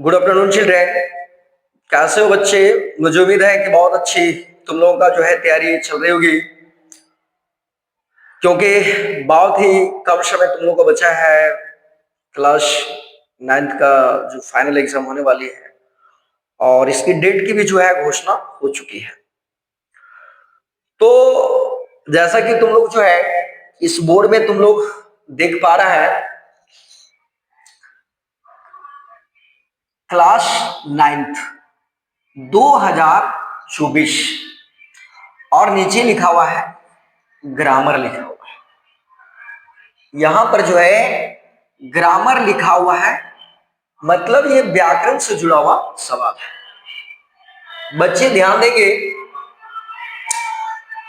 Good afternoon children. कैसे हो बच्चे? मुझे उम्मीद है कि बहुत अच्छी तुम लोगों का जो है तैयारी चल रही होगी, क्योंकि बहुत ही कम समय तुम लोगों को बचा है। क्लास 9th का जो फाइनल एग्जाम होने वाली है और इसकी डेट की भी जो है घोषणा हो चुकी है। तो जैसा कि तुम लोग जो है इस बोर्ड में तुम लोग देख पा रहा है, क्लास 9th 2024 और नीचे लिखा हुआ है ग्रामर लिखा हुआ है। यहां पर जो है ग्रामर लिखा हुआ है, मतलब ये व्याकरण से जुड़ा हुआ सवाल है। बच्चे ध्यान देंगे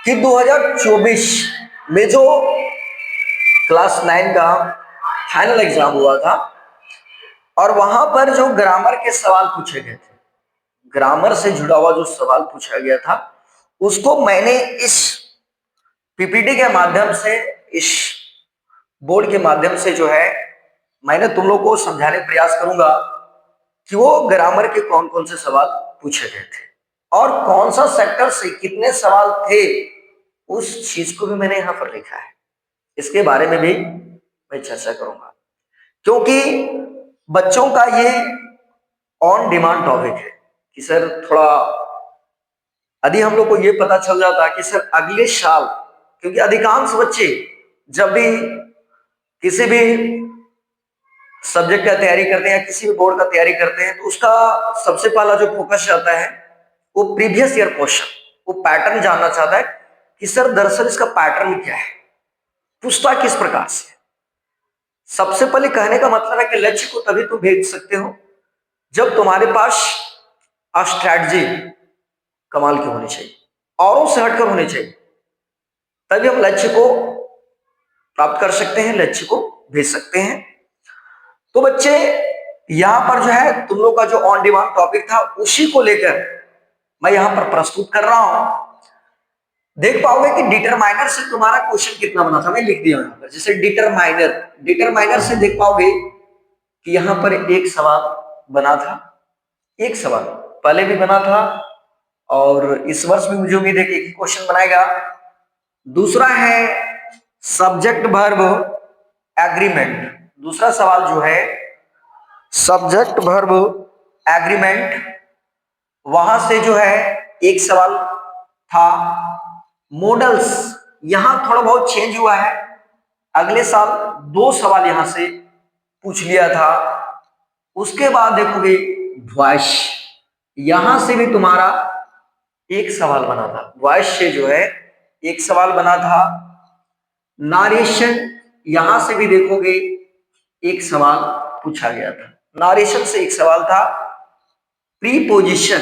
कि 2024 में जो क्लास 9 का फाइनल एग्जाम हुआ था और वहां पर जो ग्रामर के सवाल पूछे गए थे, ग्रामर से जुड़ा हुआ जो सवाल पूछा गया था, उसको मैंने इस पीपीटी के माध्यम से, इस बोर्ड के माध्यम से जो है मैंने तुम लोग को समझाने का प्रयास करूंगा कि वो ग्रामर के कौन कौन से सवाल पूछे गए थे और कौन सा सेक्टर से कितने सवाल थे, उस चीज को भी मैंने यहां पर लिखा है। इसके बारे में भी मैं चर्चा करूंगा, क्योंकि बच्चों का ये ऑन डिमांड टॉपिक है कि सर थोड़ा यदि हम लोग को ये पता चल जाता कि सर अगले साल, क्योंकि अधिकांश बच्चे जब भी किसी भी सब्जेक्ट का तैयारी करते हैं या किसी भी बोर्ड का तैयारी करते हैं तो उसका सबसे पहला जो फोकस रहता है वो प्रीवियस ईयर क्वेश्चन, वो पैटर्न जानना चाहता है कि सर दरअसल इसका पैटर्न क्या है, पूछता किस प्रकार से। सबसे पहले कहने का मतलब है कि लक्ष्य को तभी तुम भेज सकते हो जब तुम्हारे पास स्ट्रैटेजी कमाल की होनी चाहिए, औरों से हटकर होनी चाहिए, तभी हम लक्ष्य को प्राप्त कर सकते हैं, लक्ष्य को भेज सकते हैं। तो बच्चे यहां पर जो है तुम लोग का जो ऑन डिमांड टॉपिक था उसी को लेकर मैं यहां पर प्रस्तुत कर रहा हूं। देख पाओगे कि डिटरमाइनर से तुम्हारा क्वेश्चन कितना बना था, मैं लिख दिया यहां पर। जैसे डिटरमाइनर से देख पाओगे कि यहां पर एक सवाल बना था, एक सवाल पहले भी बना था और इस वर्ष भी मुझे उम्मीद है कि एक ही क्वेश्चन बनाएगा। दूसरा है सब्जेक्ट वर्ब एग्रीमेंट, दूसरा सवाल जो है सब्जेक्ट वर्ब एग्रीमेंट, वहां से जो है एक सवाल था। मॉडल्स यहां थोड़ा बहुत चेंज हुआ है, अगले साल 2 सवाल यहां से पूछ लिया था। उसके बाद देखोगे वॉइस, यहां से भी तुम्हारा एक सवाल बना था, वॉइस से जो है एक सवाल बना था। नारेशन, यहां से भी देखोगे एक सवाल पूछा गया था, नारेशन से एक सवाल था। प्रीपोजिशन,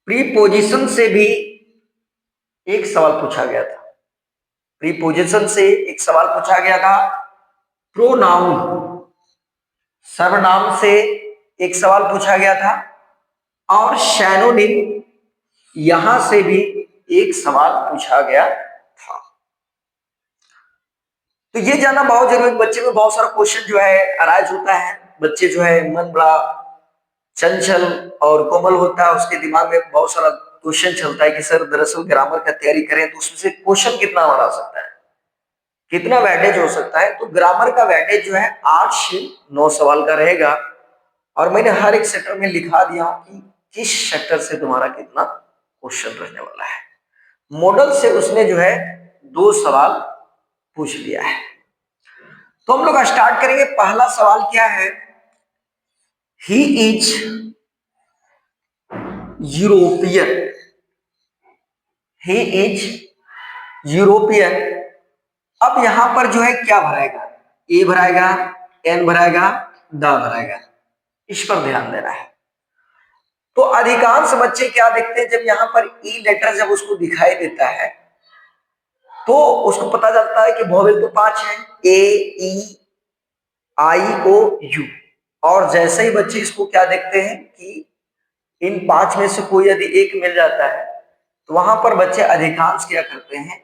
प्रीपोजिशन से भी एक सवाल पूछा गया था, प्रीपोजिशन से एक सवाल पूछा गया था। प्रोनाउन, सर्वनाम से एक सवाल पूछा गया था और सैनोनिम, यहां से भी एक सवाल पूछा गया था। तो ये जानना बहुत जरूरी है। बच्चे में बहुत सारा क्वेश्चन जो है अराइज होता है, बच्चे जो है मन बड़ा चंचल और कोमल होता है, उसके दिमाग में बहुत सारा क्वेश्चन चलता है कि सर दरअसल ग्रामर का तैयारी करें तो उसमें से क्वेश्चन कितना बना सकता है, कितना वेटेज हो सकता है। तो ग्रामर का वेटेज जो है 8 से 9 सवाल का रहेगा और मैंने हर एक सेक्टर में लिखा दिया हूं कि किस सेक्टर से तुम्हारा कितना क्वेश्चन रहने वाला है। मॉडल से उसने जो है 2 सवाल पूछ लिया है। तो हम लोग स्टार्ट करेंगे। पहला सवाल क्या है? He is European, he is European. अब यहां पर जो है क्या भराएगा? ए भराएगा, एन भराएगा, द भराएगा, इस पर ध्यान देना है। तो अधिकांश बच्चे क्या देखते हैं, जब यहां पर ई लेटर जब उसको दिखाई देता है तो उसको पता चलता है कि वोवेल तो 5 है, ए ई आई ओ यू, और जैसे ही बच्चे इसको क्या देखते हैं कि इन 5 में से कोई यदि एक मिल जाता है तो वहां पर बच्चे अधिकांश क्या करते हैं,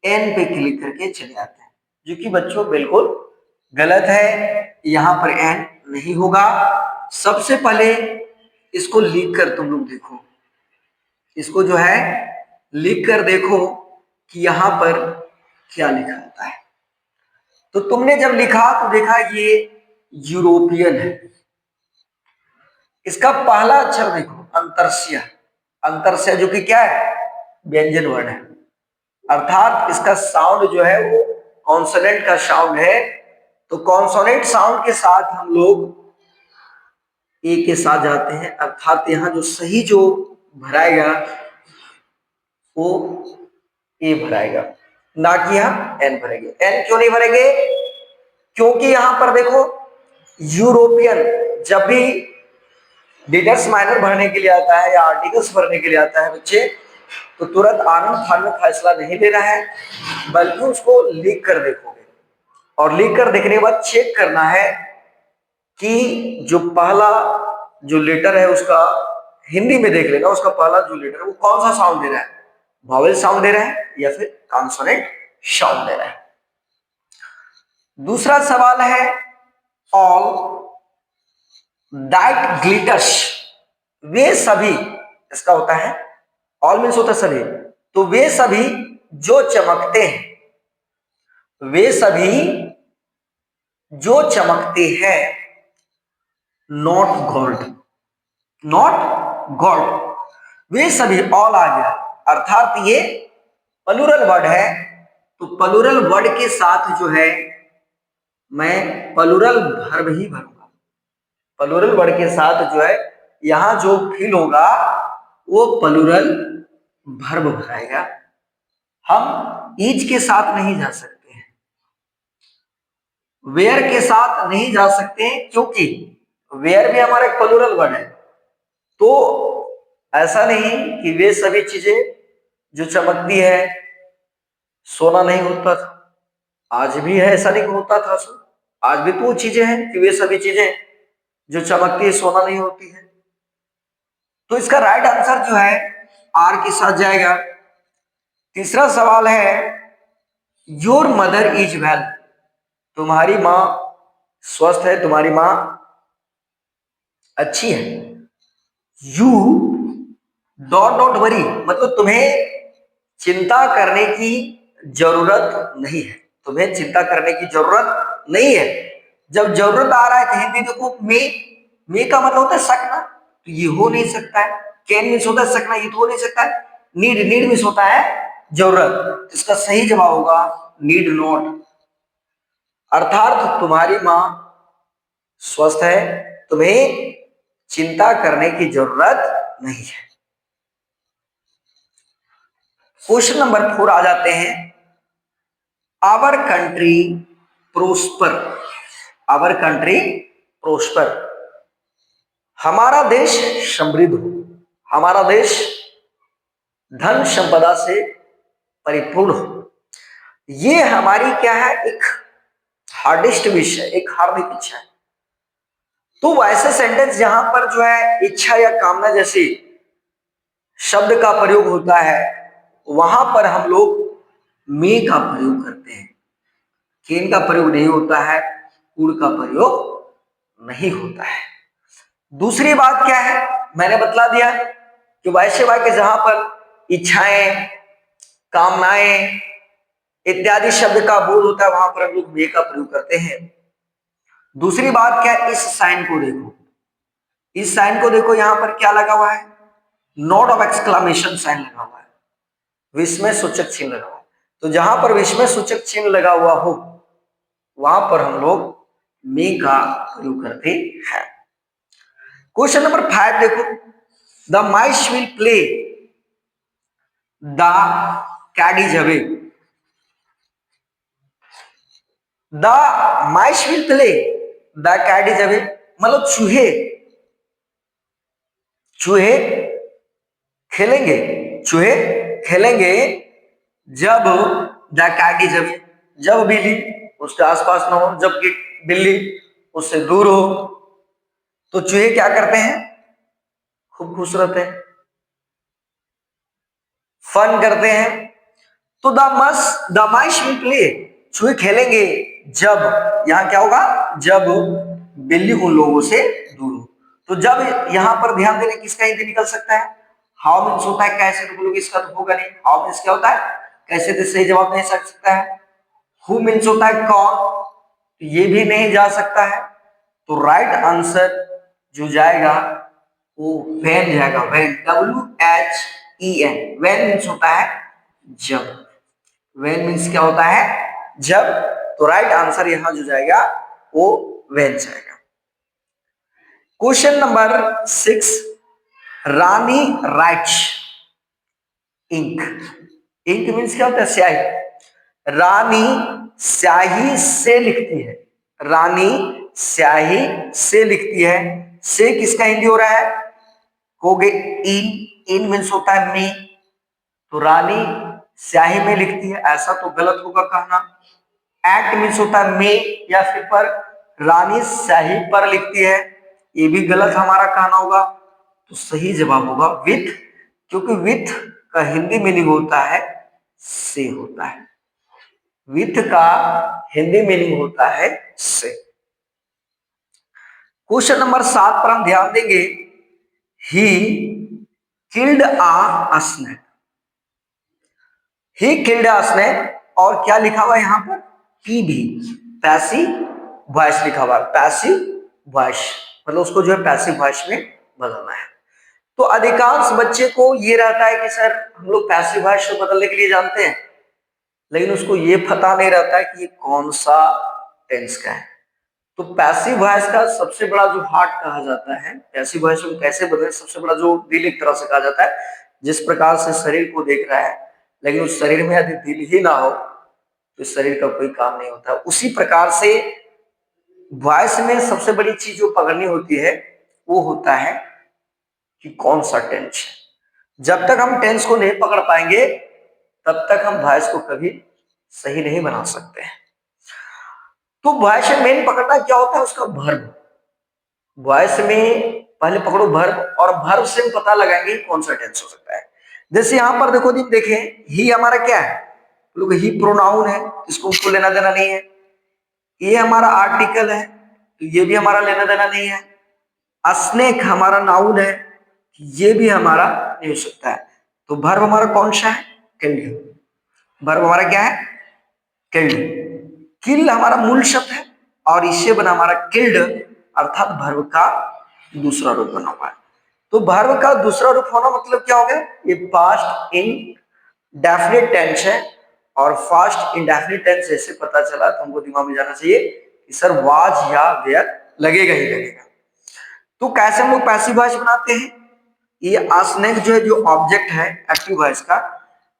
एन पे क्लिक करके चले जाते हैं, जो कि बच्चों बिल्कुल गलत है। यहां पर एन नहीं होगा, सबसे पहले इसको लिख कर तुम लोग देखो, इसको जो है लिख कर देखो कि यहां पर क्या लिखा होता है। तो तुमने जब लिखा तो देखा ये यूरोपियन है। इसका पहला अक्षर देखो अंतरस्य, अंतरस्य जो कि क्या है, व्यंजन वर्ण है, अर्थात इसका साउंड जो है वो कॉन्सोनेंट का साउंड है। तो कॉन्सोनेंट साउंड के साथ हम लोग ए के साथ जाते हैं, अर्थात यहां जो सही जो भराएगा वो ए भराएगा, ना कि यहां एन भरेंगे। एन क्यों नहीं भरेंगे, क्योंकि यहां पर देखो यूरोपियन जब भी डिटर्स माइनर भरने के लिए आता है या आर्टिकल्स भरने के लिए आता है बच्चे, तो तुरंत आनंद फान में फैसला नहीं लेना है, बल्कि उसको लिख कर देखोगे और लिख कर देखने के बाद चेक करना है कि जो पहला जो लेटर है उसका हिंदी में देख लेना, उसका पहला जो लेटर है वो कौन सा साउंड दे रहा है, वॉवेल साउंड दे रहा है या फिर कॉन्सोनेंट साउंड दे रहा है। दूसरा सवाल है ऑल दैट ग्लिटर्स, वे सभी, इसका होता है ऑल मीन्स होता है सभी, तो वे सभी जो चमकते हैं, वे सभी जो चमकते हैं, नॉट गोल्ड, नॉट गोल्ड, वे सभी, ऑल आ गया, अर्थात ये प्लूरल वर्ड है। तो प्लूरल वर्ड के साथ जो है मैं प्लूरल वर्ब ही भरूंगा, प्लूरल वर्ड के साथ जो है यहां जो फिल होगा वो प्लूरल वर्ब भराएगा। हम ईच के साथ नहीं जा सकते हैं, वेयर के साथ नहीं जा सकते हैं, क्योंकि वेयर भी हमारा एक प्लूरल वर्ड है। तो ऐसा नहीं कि वे सभी चीजें जो चमकती है, सोना नहीं होता था, आज भी है, ऐसा नहीं होता था, आज भी तो चीजें हैं कि वे सभी चीजें जो चमकती है सोना नहीं होती है। तो इसका राइट आंसर जो है आर के साथ जाएगा। तीसरा सवाल है योर मदर इज वेल, तुम्हारी मां स्वस्थ है, तुम्हारी मां अच्छी है। यू डॉट डॉट वरी, मतलब तुम्हें चिंता करने की जरूरत नहीं है, तुम्हें चिंता करने की जरूरत नहीं है। जब जरूरत आ रहा है तो हिंदी देखो मे का मतलब होता है सकना, तो ये हो नहीं सकता है। कैन मीन्स होता है सकना, ये तो हो नहीं सकता है। नीड, नीड मीन्स होता है जरूरत, इसका सही जवाब होगा नीड नॉट, अर्थात तुम्हारी मां स्वस्थ है, तुम्हें चिंता करने की जरूरत नहीं है। क्वेश्चन नंबर 4 आ जाते हैं, our country prosper, our country prosper, हमारा देश समृद्ध हो, हमारा देश धन संपदा से परिपूर्ण हो। ये हमारी क्या है, एक हार्डेस्ट विश है, एक हार्दिक इच्छा है। तो वैसे सेंटेंस जहां पर जो है इच्छा या कामना जैसे शब्द का प्रयोग होता है, वहां पर हम लोग मे का प्रयोग करते हैं, केन का प्रयोग नहीं होता है, कुड़ का प्रयोग नहीं होता है। दूसरी बात क्या है, मैंने बतला दिया कि वैसे वाक्य जहां पर इच्छाएं, कामनाएं इत्यादि शब्द का बोध होता है, वहां पर हम लोग मे का प्रयोग करते हैं। दूसरी बात क्या है, इस साइन को देखो, इस साइन को देखो, यहां पर क्या लगा हुआ है, नोट ऑफ एक्सक्लेमेशन साइन लगा हुआ है, विस्मय सूचक चिन्ह लगा हुआ है। तो जहां पर विस्मय सूचक चिन्ह लगा हुआ हो वहां पर हम लोग मे का प्रयोग करते हैं। क्वेश्चन नंबर 5 देखो, the mice will play the cat is away, the mice will play the cat is away, मतलब चूहे, चूहे खेलेंगे, चूहे खेलेंगे जब द कैट इज अवे, जब बिल्ली उसके आसपास ना हो, जब बिल्ली उससे दूर हो, तो चूहे क्या करते हैं, खूब खुश रहते हैं, फन करते हैं। तो द माइस विल प्ले, चूहे खेलेंगे जब, यहां क्या होगा, जब बिल्ली उन लोगों से दूर हो। तो जब यहां पर ध्यान देने किसका हिंदी निकल सकता है, हाउ मीन्स होता है कैसे, तो बोलोगे इसका तो होगा नहीं, हाउ मीन्स क्या होता है कैसे, तो सही जवाब नहीं सक सकता है। हु मीन्स होता है कौन, तो ये भी नहीं जा सकता है। तो राइट आंसर जो जाएगा वो व्हेन जाएगा, व्हेन, WHEN, व्हेन मीन्स होता है जब, व्हेन मीन्स क्या होता है जब, तो राइट आंसर यहां जो जाएगा वो व्हेन जाएगा। क्वेश्चन नंबर 6, रानी राइट्स इंक, इंक मीन्स क्या होता है स्याही, रानी स्याही से लिखती है, रानी स्याही से लिखती है, से किसका हिंदी हो रहा है, हो गए इन, इन मीन्स होता है मी, तो रानी स्याही में लिखती है ऐसा तो गलत होगा कहना। एट मीन्स होता है में या फिर पर, रानी स्याही पर लिखती है, ये भी गलत हमारा कहना होगा। तो सही जवाब होगा विथ, क्योंकि विथ का हिंदी मीनिंग होता है से होता है, विथ का हिंदी मीनिंग होता है से। क्वेश्चन नंबर 7 पर हम ध्यान देंगे, he killed a snake, he killed a snake, और क्या लिखा हुआ है यहां पर, पी भी, पैसिव वॉइस लिखा हुआ है, पैसिव वॉइस, मतलब उसको जो है पैसिव वॉइस में बदलना है। तो अधिकांश बच्चे को ये रहता है कि सर हम लोग पैसिव वॉइस को बदलने के लिए जानते हैं, लेकिन उसको ये पता नहीं रहता है कि ये कौन सा टेंस का है। तो पैसिव वॉइस का सबसे बड़ा जो हार्ट कहा जाता है, पैसिव वॉइस को कैसे बदले, सबसे बड़ा जो दिल एक तरह से कहा जाता है, जिस प्रकार से शरीर को देख रहा है, लेकिन उस शरीर में यदि दिल ही ना हो तो इस शरीर का कोई काम नहीं होता। उसी प्रकार से वॉइस में सबसे बड़ी चीज जो पकड़नी होती है वो होता है कि कौन सा टेंस है। जब तक हम टेंस को नहीं पकड़ पाएंगे तब तक हम वॉइस को कभी सही नहीं बना सकते हैं। तो वॉइस में मेन पकड़ना क्या होता है, उसका वर्ब, वॉइस में पहले पकड़ो वर्ब, और वर्ब से हम पता लगाएंगे कौन सा टेंस हो सकता है। जैसे यहां पर देखो देखें, ही हमारा क्या है, लोग ही प्रोनाउन है, इसको उसको लेना देना नहीं है। ये हमारा आर्टिकल है, तो ये भी हमारा लेना देना नहीं है। स्नेक हमारा नाउन है, ये भी हमारा नहीं हो सकता है। तो वर्ब हमारा कौन सा है, किल्ड, वर्ब हमारा क्या है किल्ड। किल हमारा मूल शब्द है और इससे बना हमारा किल्ड, अर्थात वर्ब का दूसरा रूप बना हुआ है। तो वर्ब का दूसरा रूप होना मतलब क्या हो गया, ये पास्ट इंडेफिनिट टेंस है, और फास्ट इंडेफिनिट टेंस ऐसे पता चला तो हमको दिमाग में जाना चाहिए कि सर वाज या वेयर लगेगा ही लगेगा। तो कैसे हम लोग पैसिव वॉइस बनाते हैं, ये स्नेक जो है जो ऑब्जेक्ट है एक्टिव वॉइस का,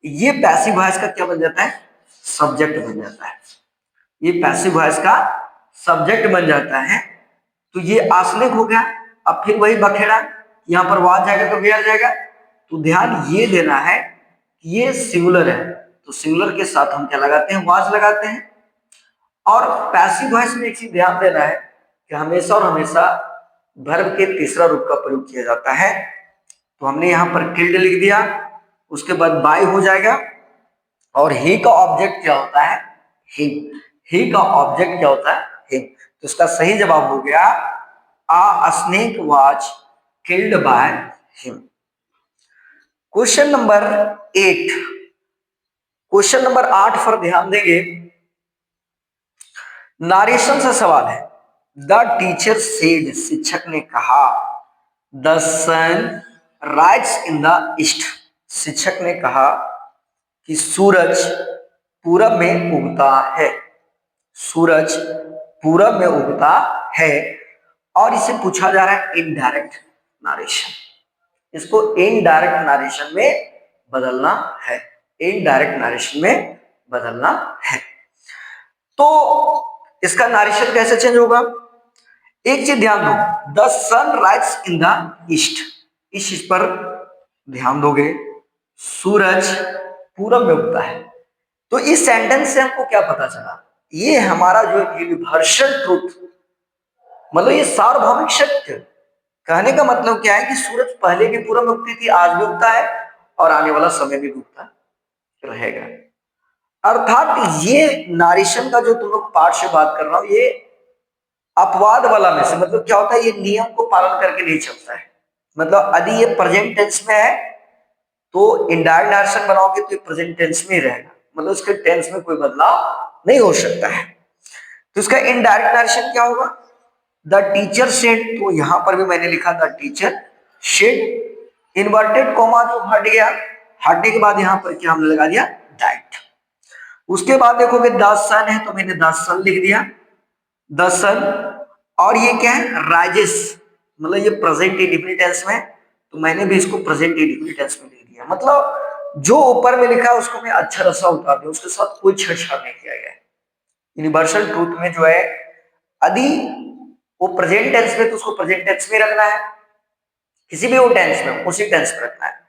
ये पैसिव वॉइस का क्या बन जाता है, सब्जेक्ट बन जाता है, ये पैसिव वॉइस का सब्जेक्ट बन जाता है। तो ये आस्नेक हो गया। अब फिर वही बखेड़ा, यहां पर वाज जाएगा तो वेयर जाएगा। तो ध्यान ये देना है कि ये सिंगुलर है, तो सिंगुलर के साथ हम क्या लगाते हैं, वाज लगाते हैं। और पैसिव वॉइस में एक चीज ध्यान देना है कि हमेशा और हमेशा वर्ब के तीसरा रूप का प्रयोग किया जाता है। तो हमने यहां पर किल्ड लिख दिया, उसके बाद बाय हो जाएगा, और ही का ऑब्जेक्ट क्या होता है, हिम, ही का ऑब्जेक्ट क्या होता है, हिम। तो इसका सही जवाब हो गया a snake was killed by him. Question number 8, question number 8 पर ध्यान देंगे, नारेशन से सवाल है। द टीचर सेड, शिक्षक ने कहा, the sun rise in the east, शिक्षक ने कहा कि सूरज पूरब में उगता है, सूरज पूरब में उगता है। और इसे पूछा जा रहा है इनडायरेक्ट नारेशन, इसको इनडायरेक्ट नारेशन में बदलना है, इनडायरेक्ट नारेशन में बदलना है। तो इसका नारेशन कैसे चेंज होगा, एक चीज ध्यान दो, the sun rise in the east, इस चीज पर ध्यान दोगे, सूरज पूरब में उगता है। तो इस सेंटेंस से हमको क्या पता चला, ये हमारा जो यूनिवर्सल ट्रूथ, मतलब ये सार्वभौमिक सत्य, कहने का मतलब क्या है कि सूरज पहले भी पूरब में उगती थी, आज भी उगता है, और आने वाला समय भी उगता रहेगा। अर्थात ये नारेशन का जो तुम लोग पार्ट से बात कर रहा हूं, ये अपवाद वाला में से, मतलब क्या होता है, ये नियम को पालन करके नहीं चलता है। मतलब यदि ये प्रेजेंट टेंस में है तो इनडायरेक्ट नारेशन बनाओगे तो ये प्रेजेंट टेंस में ही रहेगा, मतलब उसके टेंस में कोई बदलाव नहीं हो सकता है। तो इसका इनडायरेक्ट नारेशन क्या होगा, द टीचर सेड, तो यहां पर भी मैंने लिखा the teacher said, inverted comma जो हट गया, हटने के बाद यहां पर क्या हमने लगा दिया, डाइट। उसके बाद देखोगे द सन है तो मैंने द सन लिख दिया, द सन। और ये क्या है, राइजेस, मतलब ये प्रेजेंट इंडिफिनिट टेंस में, तो मैंने भी इसको प्रेजेंट इंडिफिनिट टेंस में लिख दिया। मतलब जो ऊपर में लिखा है उसको मैं अच्छा रसा उतार दिया, उसके साथ कोई छेड़छाड़ नहीं किया गया है। यूनिवर्सल ट्रूथ में जो है, यदि वो प्रेजेंट टेंस में तो उसको प्रेजेंट टेंस में रखना है, किसी भी वो टेंस में उसी टेंस में रखना है।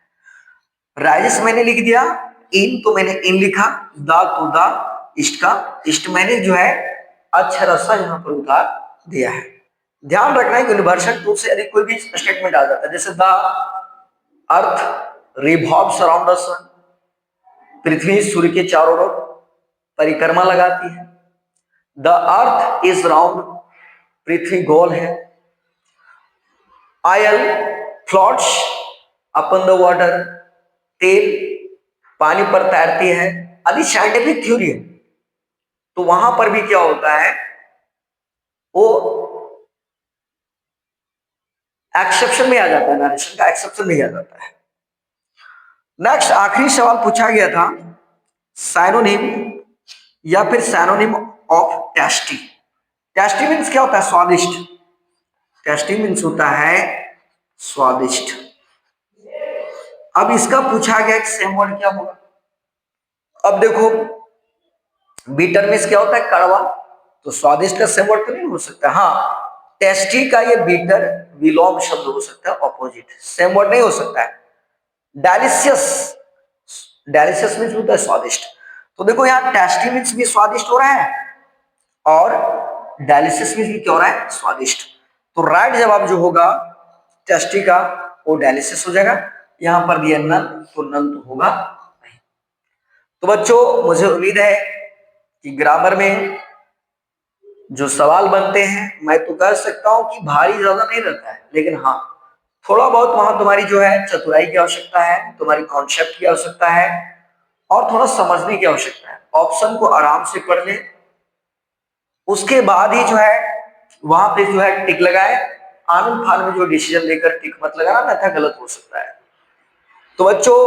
राइजेस मैंने लिख दिया, इन तो मैंने इन लिखा, द तो द, इष्ट का इष्ट मैंने जो है अच्छा रसा यहाँ पर उतार दिया है। ध्यान रखना है यूनिवर्सल ट्रूथ से यदि कोई भी स्टेटमेंट आ जाता है, जैसे the earth revolves around the sun, पृथ्वी सूर्य के चारों ओर परिक्रमा लगाती है। द अर्थ इज राउंड, पृथ्वी गोल है। Oil floats upon the water, तेल पानी पर तैरती है। आदि साइंटिफिक थ्योरी है, तो वहां पर भी क्या होता है, वो एक्सेप्शन में आ जाता है, नरेशन का एक्सेप्शन में आ जाता है। नेक्स्ट आखिरी सवाल पूछा गया था, साइनोनिम या फिर synonym of tasty. Tasty means क्या होता है, स्वादिष्ट। टेस्टी मीन्स होता है स्वादिष्ट। अब इसका पूछा गया कि सेम वर्ड क्या होगा। अब देखो, बीटर मीन्स क्या होता है, कड़वा, तो स्वादिष्ट का सेम वर्ड तो नहीं हो सकता। हाँ, टेस्टी का ये बीटर विलोम शब्द हो सकता है, ऑपोजिट, सेम वर्ड नहीं हो सकता है। डेलिशियस, डेलिशियस मीन्स होता है स्वादिष्ट। तो देखो यहाँ टेस्टी मीन्स भी स्वादिष्ट हो रहा है और डेलिशियस मीन्स भी क्या हो रहा है, स्वादिष्ट। तो राइट जवाब जो होगा टेस्टी का, वो डेलिशियस हो जाएगा। यहां पर दिया नन, तो नन तो होगा नहीं। तो बच्चों मुझे उम्मीद है कि ग्रामर में जो सवाल बनते हैं, मैं तो कह सकता हूं कि भारी ज्यादा नहीं रहता है, लेकिन हाँ थोड़ा बहुत वहां तुम्हारी जो है चतुराई की आवश्यकता है, तुम्हारी कॉन्सेप्ट की आवश्यकता है और थोड़ा समझने की आवश्यकता है। ऑप्शन को आराम से पढ़ ले, उसके बाद ही जो है वहां पे जो है टिक लगाए। आनंद फान में जो डिसीजन लेकर टिक मत लगाना, अन्यथा गलत हो सकता है। तो बच्चों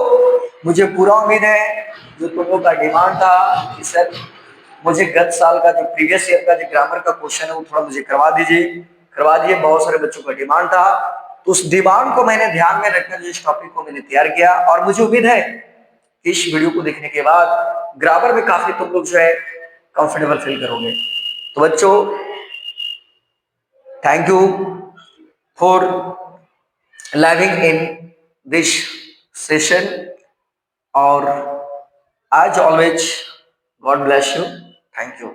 मुझे पूरा उम्मीद है, जो तुम लोग का डिमांड था कि सर मुझे गत साल का जो प्रीवियस ईयर का जो ग्रामर का क्वेश्चन है वो थोड़ा मुझे करवा दीजिए, करवा दिए। बहुत सारे बच्चों का डिमांड था, तो उस डिमांड को मैंने ध्यान में रखकर इस टॉपिक को मैंने तैयार किया। और मुझे उम्मीद है कि इस वीडियो को देखने के बाद ग्रामर में काफी तुम लोग जो है कंफर्टेबल फील करोगे। तो बच्चों thank you for living in this session, और as always God bless you, thank you।